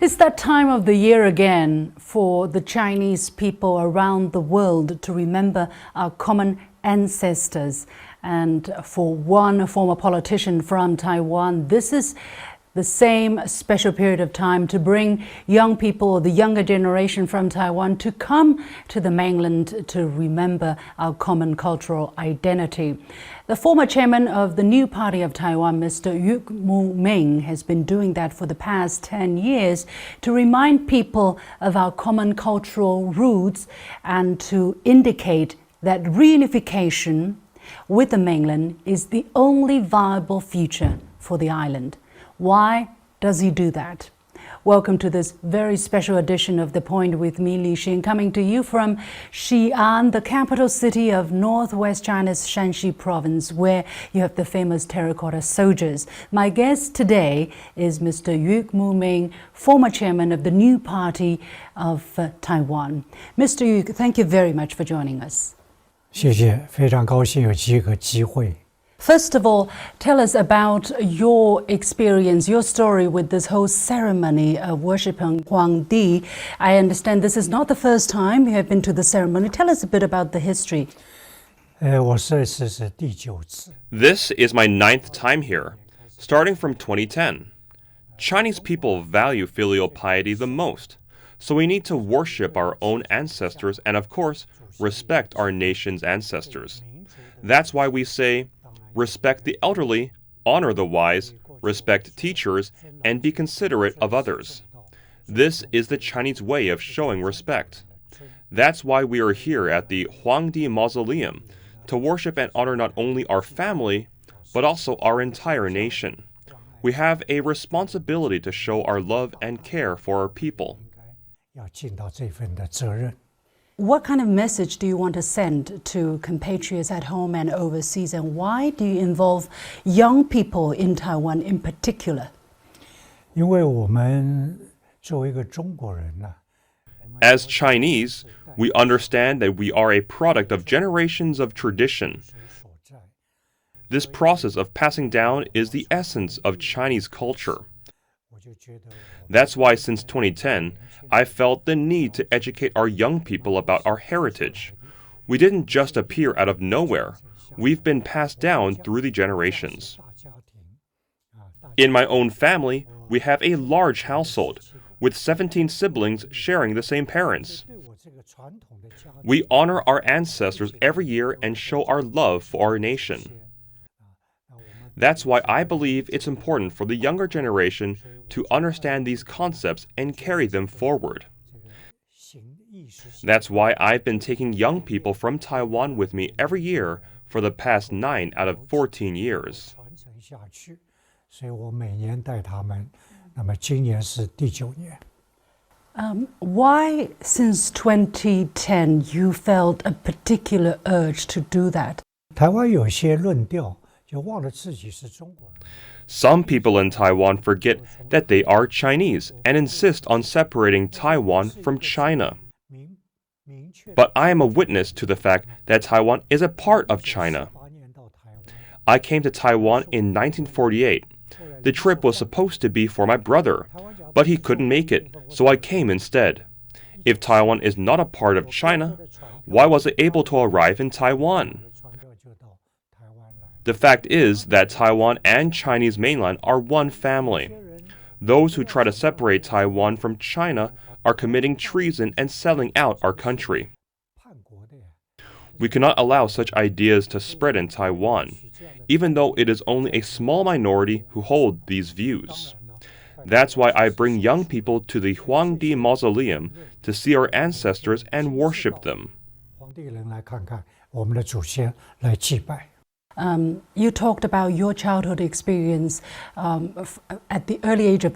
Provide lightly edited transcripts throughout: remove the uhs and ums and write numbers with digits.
It's that time of the year again for the Chinese people around the world to remember our common ancestors. And for one former politician from Taiwan, this is the same special period of time to bring young people, or the younger generation from Taiwan, to come to the mainland to remember our common cultural identity. The former chairman of the new party of Taiwan, Mr. Yok Mu-ming, has been doing that for the past 10 years to remind people of our common cultural roots and to indicate that reunification with the mainland is the only viable future for the island. Why does he do that? Welcome to this very special edition of The Point with me, Liu Xin, coming to you from Xi'an, the capital city of northwest China's Shanxi province, where you have the famous terracotta soldiers. My guest today is Mr. Yok Mu-ming, former chairman of the new party of Taiwan. Mr. Yok, thank you very much for joining us. 谢谢，非常高兴有这个机会。 First of all, tell us about your experience, your story with this whole ceremony of worshiping Huangdi. I understand this is not the first time you have been to the ceremony. Tell us a bit about the history. 我这次是第9次。 This is my 9th time here, starting from 2010. Chinese people value filial piety the most, so we need to worship our own ancestors and, of course, respect our nation's ancestors. That's why we say, respect the elderly, honor the wise, respect teachers, and be considerate of others. This is the Chinese way of showing respect. That's why we are here at the Huangdi Mausoleum, to worship and honor not only our family, but also our entire nation. We have a responsibility to show our love and care for our people. 要尽到这份的责任。 What kind of message do you want to send to compatriots at home and overseas, and why do you involve young people in Taiwan in particular? 因为我们作为一个中国人呢， As Chinese, we understand that we are a product of generations of tradition. This process of passing down is the essence of Chinese culture. That's why since 2010, I felt the need to educate our young people about our heritage. We didn't just appear out of nowhere. We've been passed down through the generations. In my own family, we have a large household, with 17 siblings sharing the same parents. We honor our ancestors every year and show our love for our nation. That's why I believe it's important for the younger generation to understand these concepts and carry them forward. That's why I've been taking young people from Taiwan with me every year for the past 9 out of 14 years. 所以我每年带他们，那么今年是第9年。 Why, since 2010, you felt a particular urge to do that? 台湾有些论调就忘了自己是中国人。 Some people in Taiwan forget that they are Chinese and insist on separating Taiwan from China. But I am a witness to the fact that Taiwan is a part of China. I came to Taiwan in 1948. The trip was supposed to be for my brother, but he couldn't make it, so I came instead. If Taiwan is not a part of China, why was it able to arrive in Taiwan? The fact is that Taiwan and Chinese mainland are one family. Those who try to separate Taiwan from China are committing treason and selling out our country. We cannot allow such ideas to spread in Taiwan, even though it is only a small minority who hold these views. That's why I bring young people to the Huangdi Mausoleum to see our ancestors and worship them. 皇帝人来看看我们的祖先，来祭拜。 You talked about your childhood experience. At the early age of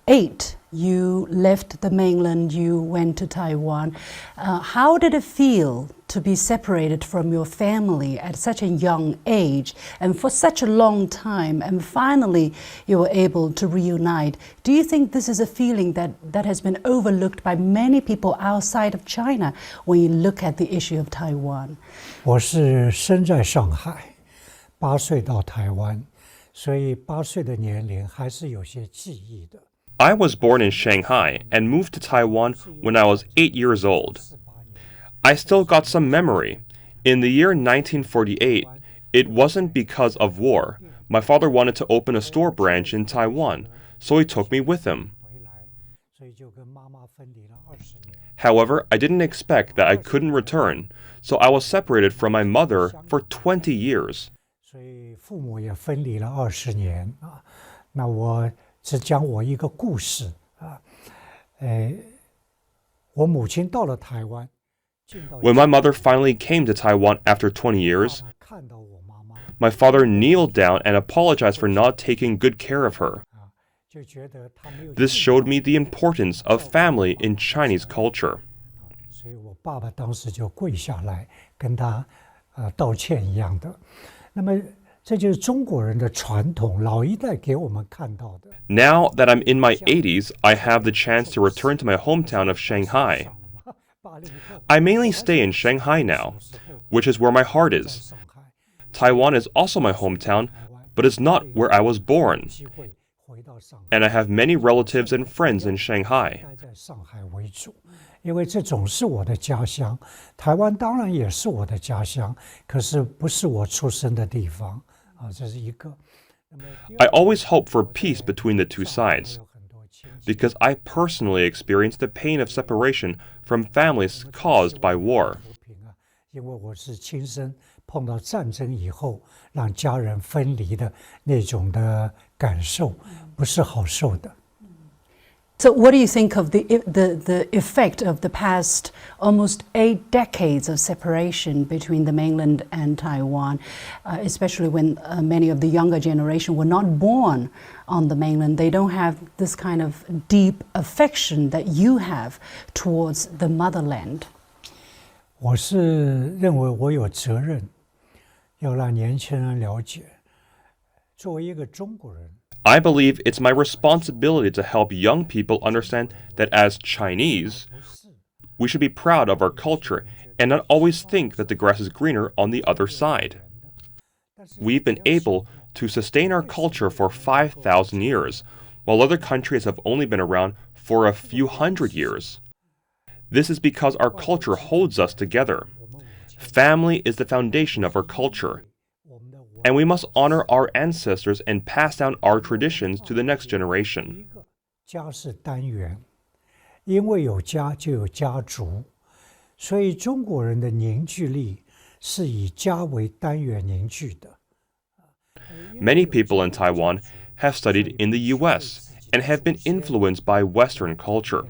8, you left the mainland, you went to Taiwan. How did it feel to be separated from your family at such a young age and for such a long time, and finally you were able to reunite? Do you think this is a feeling that has been overlooked by many people outside of China when you look at the issue of Taiwan? 我是生在上海。 8岁到台湾，所以8岁的年龄还是有些记忆的。I was born in Shanghai and moved to Taiwan when I was 8 years old. I still got some memory. In the year 1948, it wasn't because of war. My father wanted to open a store branch in Taiwan, so he took me with him. However, I didn't expect that I couldn't return, so I was separated from my mother for 20 years. 所以父母也分离了20年啊。那我只讲我一个故事啊，我母亲到了台湾， When my mother finally came to Taiwan after 20 years, 看到我妈妈， my father kneeled down and apologized for not taking good care of her. 就觉得她没有 This showed me the importance of family in Chinese culture. 所以我爸爸当时就跪下来跟他道歉一样的。那么这就是中国人的传统，老一代给我们看到的。 Now that I'm in my 80s, I have the chance to return to my hometown of Shanghai. I mainly stay in Shanghai now, which is where my heart is. Taiwan is also my hometown, but it's not where I was born. And I have many relatives and friends in Shanghai. 待在上海为主，因为这总是我的家乡。台湾当然也是我的家乡，可是不是我出生的地方啊，这是一个。 I always hope for peace between the two sides, because I personally experienced the pain of separation from families caused by war. 因为我是亲身碰到战争以后让家人分离的那种的感受，不是好受的。 So, what do you think of the effect of the past almost 8 decades of separation between the mainland and Taiwan, especially when many of the younger generation were not born on the mainland? They don't have this kind of deep affection that you have towards the motherland. 我是认为我有责任，要让年轻人了解，作为一个中国人。 I believe it's my responsibility to help young people understand that as Chinese, we should be proud of our culture and not always think that the grass is greener on the other side. We've been able to sustain our culture for 5,000 years, while other countries have only been around for a few hundred years. This is because our culture holds us together. Family is the foundation of our culture. And we must honor our ancestors and pass down our traditions to the next generation. 家是单元，因为有家就有家族，所以中国人的凝聚力是以家为单元凝聚的。 Many people in Taiwan have studied in the US and have been influenced by Western culture.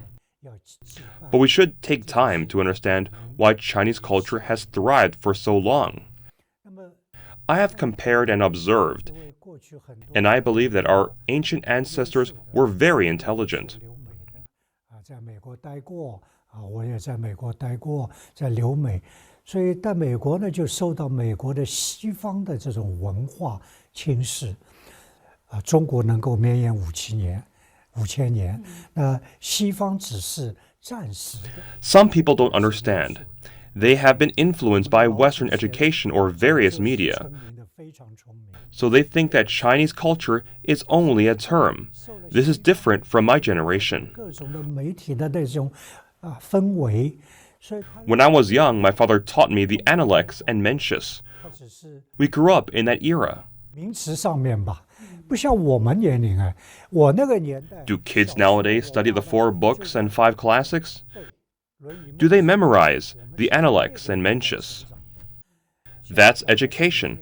But we should take time to understand why Chinese culture has thrived for so long. I have compared and observed, and I believe that our ancient ancestors were very intelligent. 在美国待过我也在美国待过，在留美，所以在美国呢，就受到美国的西方的这种文化侵蚀。中国能够绵延5000年，那西方只是暂时的。 Some people don't understand. They have been influenced by Western education or various media. So they think that Chinese culture is only a term. This is different from my generation. 各种的媒体的那种氛围，所以 When I was young, my father taught me the Analects and Mencius. 它只是 We grew up in that era. 名词上面吧，不像我们年龄我那个年代。 Do kids nowadays study the 4 books and 5 classics? Do they memorize the Analects and Mencius? That's education.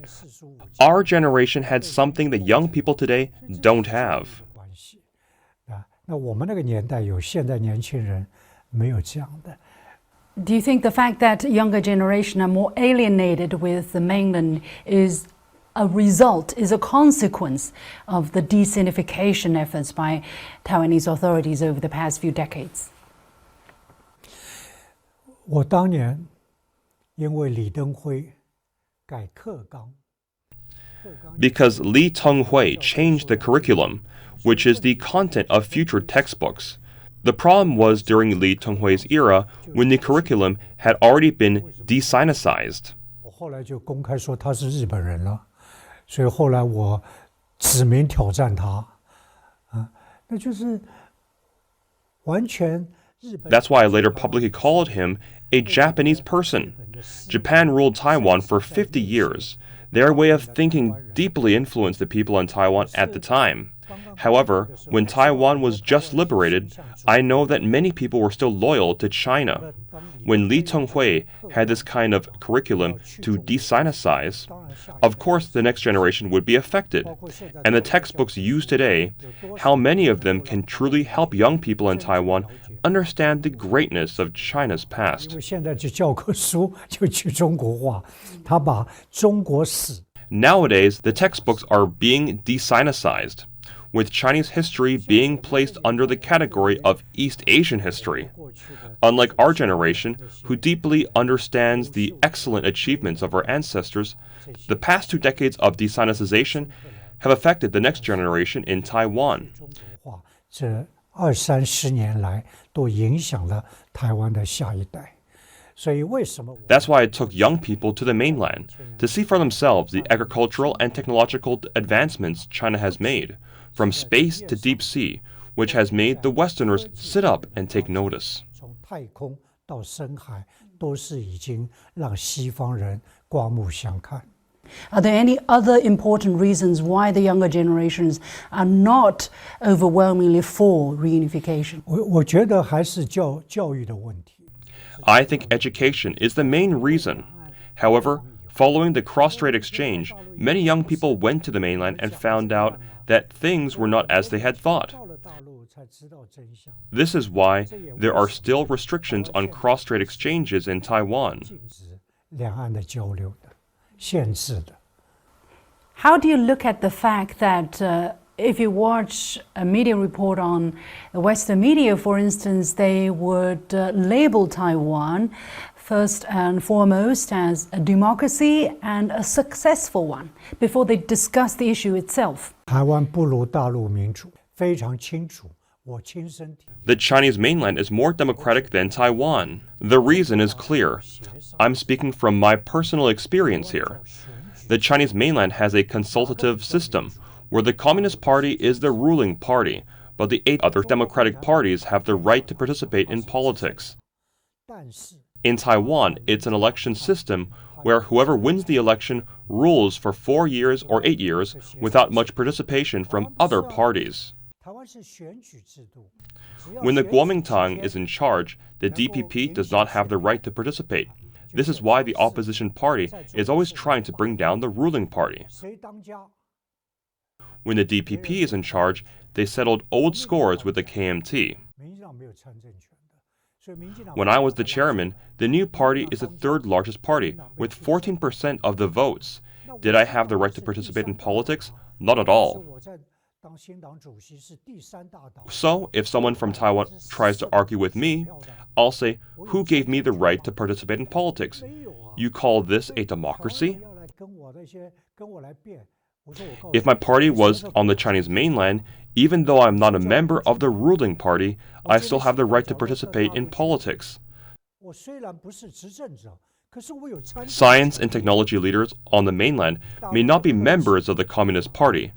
Our generation had something that young people today don't have. 那我们那个年代有，现在年轻人没有这样的。 Do you think the fact that younger generation are more alienated with the mainland is a result, is a consequence of the designification efforts by Taiwanese authorities over the past few decades? 我当年因为李登辉改课纲， Because Li Tenghui changed the curriculum, which is the content of future textbooks. The problem was during Li Tenghui's era when the curriculum had already been de-Sinicized. 我后来就公开说他是日本人了，所以后来我指名挑战他，那就是 That's why I later publicly called him a Japanese person. Japan ruled Taiwan for 50 years. Their way of thinking deeply influenced the people in Taiwan at the time. However, when Taiwan was just liberated, I know that many people were still loyal to China. When Li Tenghui had this kind of curriculum to de-Sinicize, of course the next generation would be affected. And the textbooks used today, how many of them can truly help young people in Taiwan understand the greatness of China's past? Nowadays, the textbooks are being de-Sinicized, with Chinese history being placed under the category of East Asian history. Unlike our generation, who deeply understands the excellent achievements of our ancestors, the past 2 decades of de-Sinicization have affected the next generation in Taiwan. That's why it took young people to the mainland to see for themselves the agricultural and technological advancements China has made, from space to deep sea, which has made the Westerners sit up and take notice. Are there any other important reasons why the younger generations are not overwhelmingly for reunification? I think education is the main reason. However, following the Cross-Strait exchange, many young people went to the mainland and found out that things were not as they had thought. This is why there are still restrictions on cross-strait exchanges in Taiwan. How do you look at the fact that if you watch a media report on the Western media, for instance, they would label Taiwan first and foremost as a democracy and a successful one before they discuss the issue itself? The Chinese mainland is more democratic than Taiwan. The reason is clear. I'm speaking from my personal experience here. The Chinese mainland has a consultative system where the Communist Party is the ruling party, but the 8 other democratic parties have the right to participate in politics. In Taiwan, it's an election system where whoever wins the election rules for 4 years or 8 years without much participation from other parties. When the Kuomintang is in charge, the DPP does not have the right to participate. This is why the opposition party is always trying to bring down the ruling party. When the DPP is in charge, they settled old scores with the KMT. When I was the chairman, the new party is the 3rd largest party, with 14% of the votes. Did I have the right to participate in politics? Not at all. So, if someone from Taiwan tries to argue with me, I'll say, who gave me the right to participate in politics? You call this a democracy? If my party was on the Chinese mainland, even though I'm not a member of the ruling party, I still have the right to participate in politics. Science and technology leaders on the mainland may not be members of the Communist Party,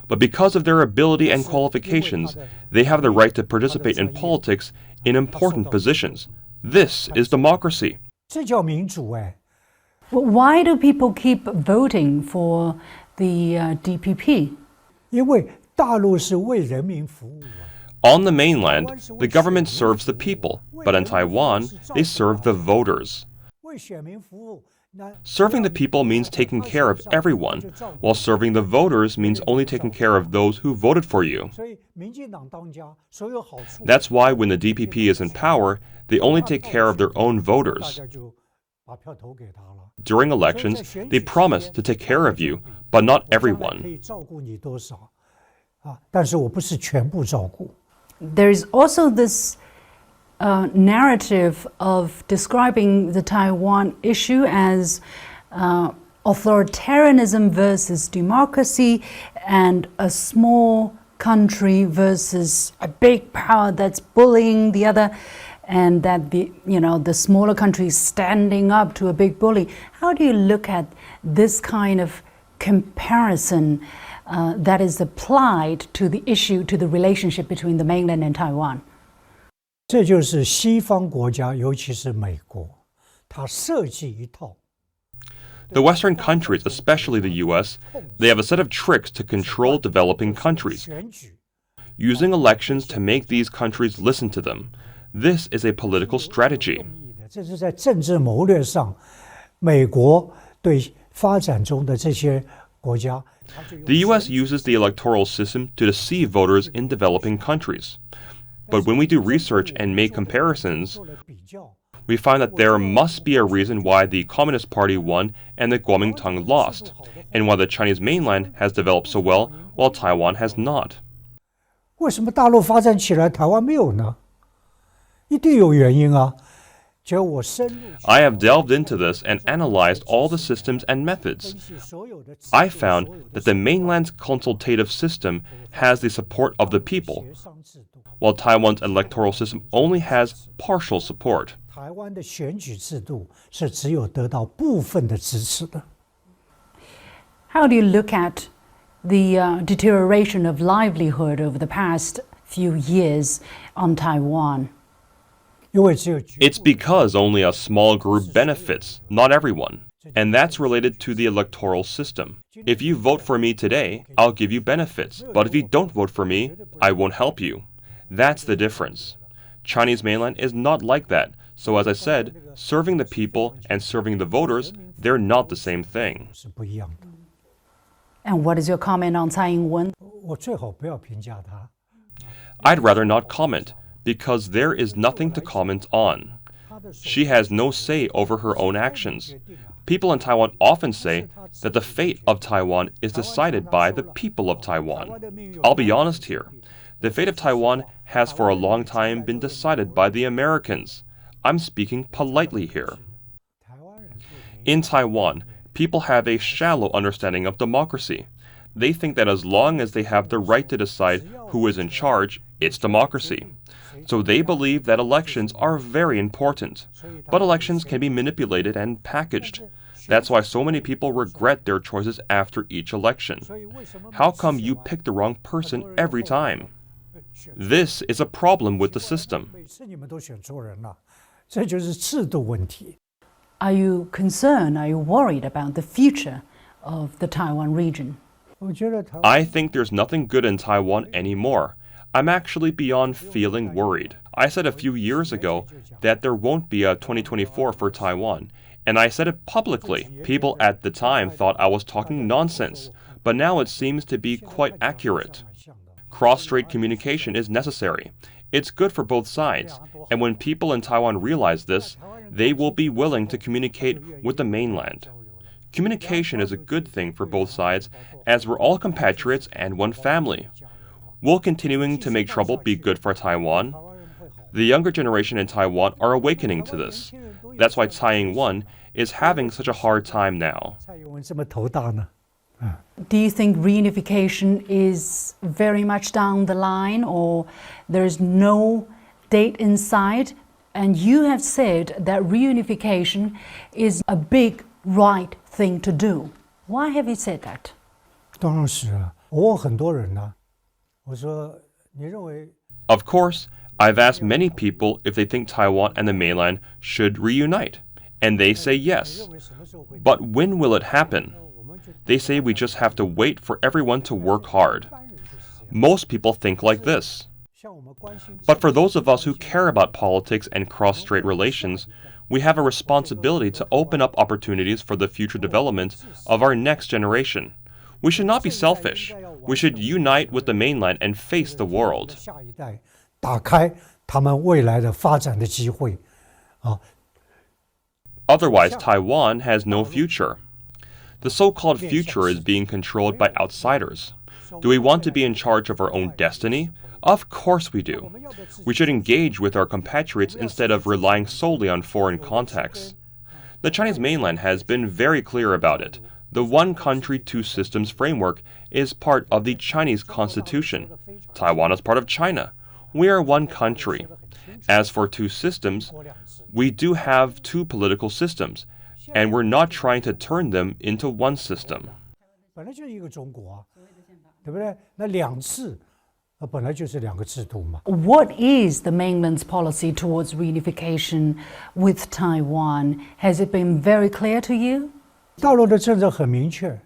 but because of their ability and qualifications, they have the right to participate in politics in important positions. This is democracy. Why do people keep voting for the DPP? On the mainland, the government serves the people, but in Taiwan, they serve the voters. Serving the people means taking care of everyone, while serving the voters means only taking care of those who voted for you. That's why when the DPP is in power, they only take care of their own voters. During elections, they promise to take care of you, but not everyone. There is also this narrative of describing the Taiwan issue as authoritarianism versus democracy and a small country versus a big power that's bullying the other, and that the smaller country is standing up to a big bully. How do you look at this kind of comparison that is applied to the issue, to the relationship between the mainland and Taiwan? 这就是西方国家，尤其是美国，它设计一套。 The Western countries, especially the US, they have a set of tricks to control developing countries, using elections to make these countries listen to them. This is a political strategy. 这是在政治谋略上，美国对发展中的这些国家。 The US uses the electoral system to deceive voters in developing countries. But when we do research and make comparisons, we find that there must be a reason why the Communist Party won and the Kuomintang lost, and why the Chinese mainland has developed so well while Taiwan has not. 为什么大陆发展起来，台湾没有呢？一定有原因啊！只要我深入， I have delved into this and analyzed all the systems and methods. I found that the mainland's consultative system has the support of the people, while Taiwan's electoral system only has partial support. 台湾的选举制度是只有得到部分的支持的。 How do you look at the deterioration of livelihood over the past few years on Taiwan? 因为只有 It's because only a small group benefits, not everyone. And that's related to the electoral system. If you vote for me today, I'll give you benefits. But if you don't vote for me, I won't help you. That's the difference. Chinese mainland is not like that. So as I said, serving the people and serving the voters, they're not the same thing. 是不一样的。 And what is your comment on Tsai Ing-wen? 我最好不要评价他。 I'd rather not comment, because there is nothing to comment on. She has no say over her own actions. People in Taiwan often say that the fate of Taiwan is decided by the people of Taiwan. I'll be honest here. The fate of Taiwan has for a long time been decided by the Americans. I'm speaking politely here. In Taiwan, people have a shallow understanding of democracy. They think that as long as they have the right to decide who is in charge, it's democracy. So they believe that elections are very important. But elections can be manipulated and packaged. That's why so many people regret their choices after each election. How come you pick the wrong person every time? This is a problem with the system. 每次你们都选错人了，这就是制度问题。 Are you concerned, are you worried about the future of the Taiwan region? 我觉得台湾 I think there's nothing good in Taiwan anymore. I'm actually beyond feeling worried. I said a few years ago that there won't be a 2024 for Taiwan, and I said it publicly. People at the time thought I was talking nonsense, but now it seems to be quite accurate. Cross-Strait communication is necessary. It's good for both sides, and when people in Taiwan realize this, they will be willing to communicate with the mainland. Communication is a good thing for both sides, as we're all compatriots and one family. Will continuing to make trouble be good for Taiwan? The younger generation in Taiwan are awakening to this. That's why Tsai Ing-wen is having such a hard time now. 蔡英文这么头大呢？ Do you think reunification is very much down the line, or there's no date in sight? And you have said that reunification is a big right thing to do. Why have you said that? 当然是啊，我问很多人呢，我说你认为 Of course, I've asked many people if they think Taiwan and the mainland should reunite, and they say yes. But when will it happen? They say we just have to wait for everyone to work hard. Most people think like this. 像我们关心 But for those of us who care about politics and cross-strait relations, we have a responsibility to open up opportunities for the future development of our next generation. We should not be selfish. We should unite with the mainland and face the world. 下一代打开他们未来的发展的机会啊。 Otherwise, Taiwan has no future. The so-called future is being controlled by outsiders. Do we want to be in charge of our own destiny? Of course we do. We should engage with our compatriots instead of relying solely on foreign contacts. The Chinese mainland has been very clear about it. The one country, two systems framework is part of the Chinese constitution. Taiwan is part of China. We are one country. As for two systems, we do have two political systems, and we're not trying to turn them into one system. 本来就是一个中国啊，对不对？那2次，本来就是2个制度嘛。What is the mainland's policy towards reunification with Taiwan? Has it been very clear to you? 大陆的政策很明确，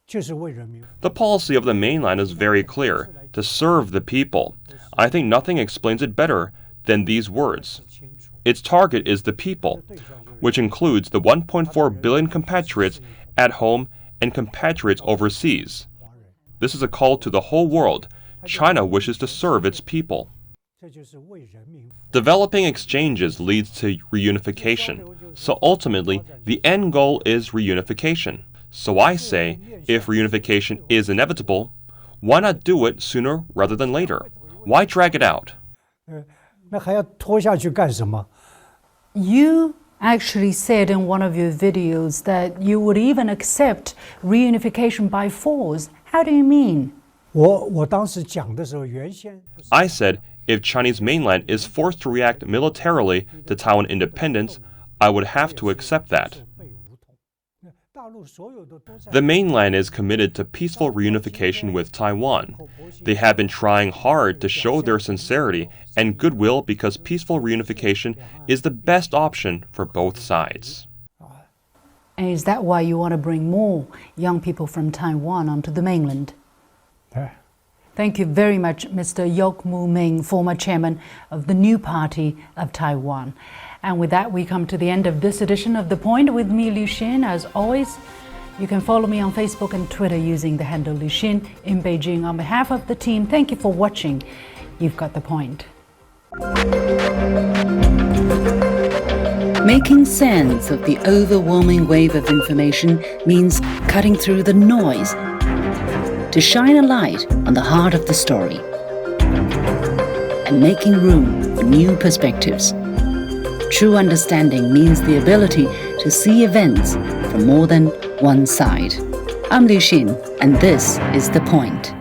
就是为人民。The policy of the mainland is very clear, to serve the people. I think nothing explains it better than these words. Its target is the people, which includes the 1.4 billion compatriots at home and compatriots overseas. This is a call to the whole world. China wishes to serve its people. Developing exchanges leads to reunification, so ultimately, the end goal is reunification. So I say, if reunification is inevitable, why not do it sooner rather than later? Why drag it out? 那还要拖下去干什么？ You actually said in one of your videos that you would even accept reunification by force. How do you mean? 我当时讲的时候，原先 I said, if Chinese mainland is forced to react militarily to Taiwan independence, I would have to accept that. The mainland is committed to peaceful reunification with Taiwan. They have been trying hard to show their sincerity and goodwill because peaceful reunification is the best option for both sides. And is that why you want to bring more young people from Taiwan onto the mainland? 对。 Thank you very much, Mr. Yok Mu-ming, former chairman of the New Party of Taiwan. And with that, we come to the end of this edition of The Point with me, Liu Xin. As always, you can follow me on Facebook and Twitter using the handle Liu Xin in Beijing. On behalf of the team, thank you for watching. You've got the point. Making sense of the overwhelming wave of information means cutting through the noise to shine a light on the heart of the story and making room for new perspectives. True understanding means the ability to see events from more than one side. I'm Liu Xin, and this is The Point.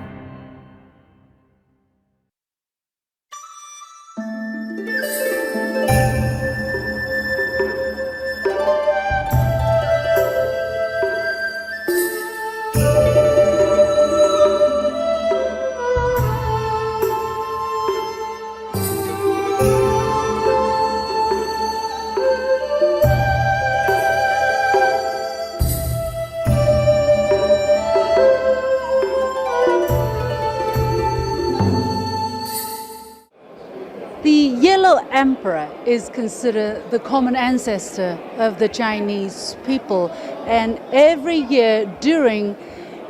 The Yellow Emperor is considered the common ancestor of the Chinese people, and every year during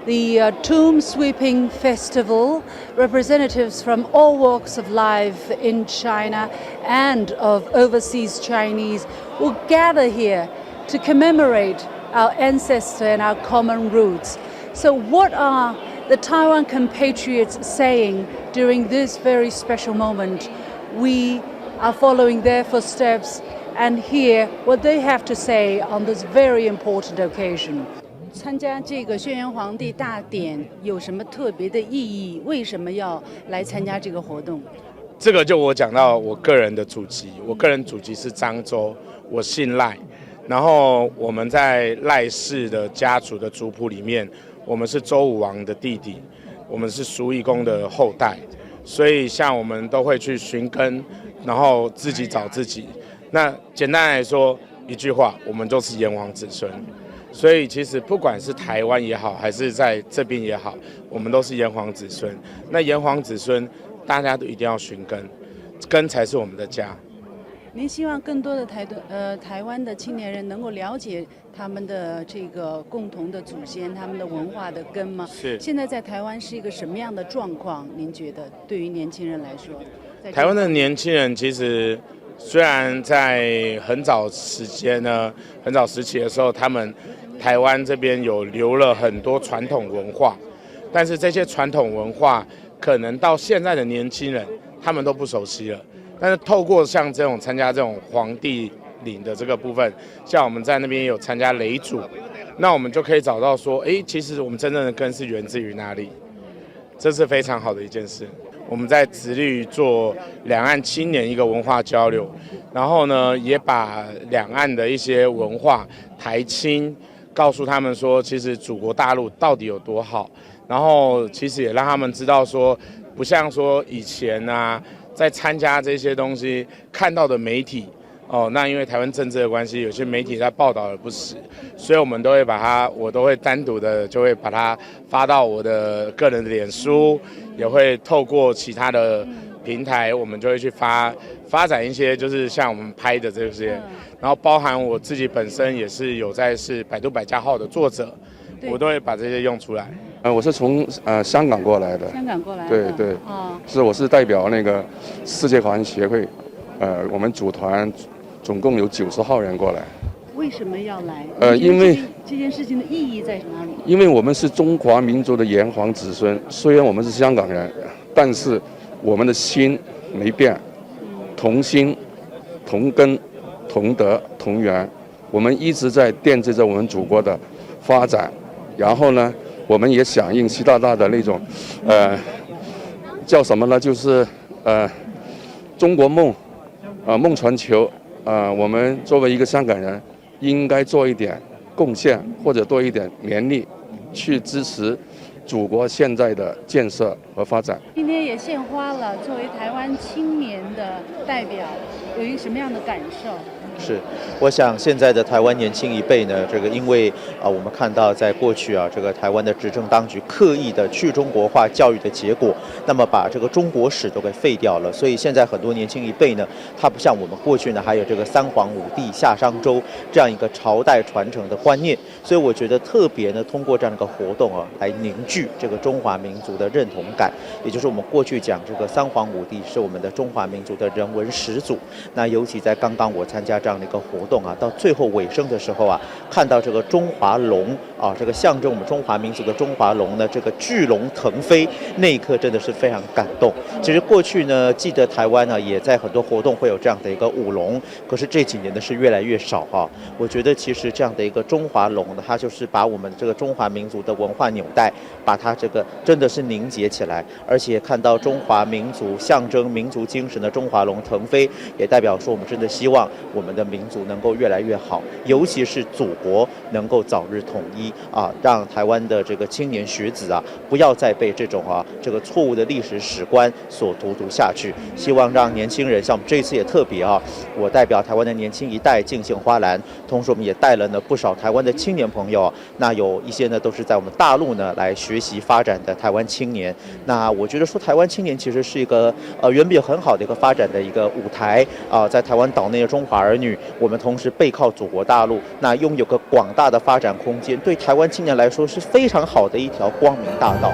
the Tomb Sweeping Festival, representatives from all walks of life in China and of overseas Chinese will gather here to commemorate our ancestor and our common roots. So what are the Taiwan compatriots saying during this very special moment? We are following their footsteps and hear what they have to say on this very important occasion. 参加这个轩辕皇帝大典有什么特别的意义？为什么要来参加这个活动？这个就我讲到我个人的祖籍，我个人祖籍是漳州，我姓赖。然后我们在赖氏的家族的族谱里面，我们是周武王的弟弟，我们是叔义公的后代。所以像我们都会去寻根，然后自己找自己。那简单来说一句话，我们就是炎黄子孙。所以其实不管是台湾也好，还是在这边也好，我们都是炎黄子孙。那炎黄子孙，大家都一定要寻根，根才是我们的家。您希望更多的台湾的青年人能够了解他们的这个共同的祖先，他们的文化的根吗？是。现在在台湾是一个什么样的状况？您觉得对于年轻人来说？台湾的年轻人其实虽然在很早时期的时候，他们台湾这边有留了很多传统文化，但是这些传统文化可能到现在的年轻人他们都不熟悉了。但是透过像这种参加这种皇帝陵的这个部分，像我们在那边有参加雷祖，那我们就可以找到说，其实我们真正的根是源自于哪里，这是非常好的一件事。我们在致力于做两岸青年一个文化交流，然后呢，也把两岸的一些文化台青告诉他们说，其实祖国大陆到底有多好，然后其实也让他们知道说，不像说以前啊，在参加这些东西看到的媒体那因为台湾政治的关系，有些媒体在报道的不实，所以我们都会我都会单独的就会把它发到我的个人的脸书，也会透过其他的平台，我们就会去发展一些就是像我们拍的这些，然后包含我自己本身也是有是百度百家号的作者，我都会把这些用出来。我是从香港过来的。香港过来的。对对。我是代表那个世界华人协会，我们组团总共有90号人过来。为什么要来？因为这件事情的意义在哪里？因为我们是中华民族的炎黄子孙，虽然我们是香港人，但是我们的心没变，同心、同根、同德、同源，我们一直在奠基着我们祖国的发展。然后呢，我们也响应习大大的那种，叫什么呢？就是中国梦，梦传球。我们作为一个香港人，应该做一点贡献，或者多一点绵力，去支持祖国现在的建设和发展。今天也献花了，作为台湾青年的代表，有一个什么样的感受？是，我想现在的台湾年轻一辈呢，这个因为我们看到在过去这个台湾的执政当局刻意的去中国化教育的结果，那么把这个中国史都给废掉了，所以现在很多年轻一辈呢，他不像我们过去呢，还有这个三皇五帝夏商周这样一个朝代传承的观念，所以我觉得特别呢，通过这样一个活动来凝聚这个中华民族的认同感，也就是我们过去讲这个三皇五帝是我们的中华民族的人文始祖，那尤其在刚刚我参加这样的一个活动到最后尾声的时候看到这个中华龙这个象征我们中华民族的中华龙呢，这个巨龙腾飞，那一刻真的是非常感动。其实过去呢，记得台湾也在很多活动会有这样的一个舞龙，可是这几年呢是越来越少我觉得其实这样的一个中华龙呢，它就是把我们这个中华民族的文化纽带，把它这个真的是凝结起来，而且看到中华民族象征民族精神的中华龙腾飞，也代表说我们真的希望我们的民族能够越来越好，尤其是祖国能够早日统一让台湾的这个青年学子不要再被这种这个错误的历史史观所荼毒下去。希望让年轻人，像我们这一次也特别我代表台湾的年轻一代敬献花篮，同时我们也带了呢不少台湾的青年朋友，那有一些呢都是在我们大陆呢来学习发展的台湾青年。那我觉得说台湾青年其实是一个原本有很好的一个发展的一个舞台在台湾岛内的中华儿女，我们同时背靠祖国大陆，那拥有个广大的发展空间，对台湾青年来说是非常好的一条光明大道。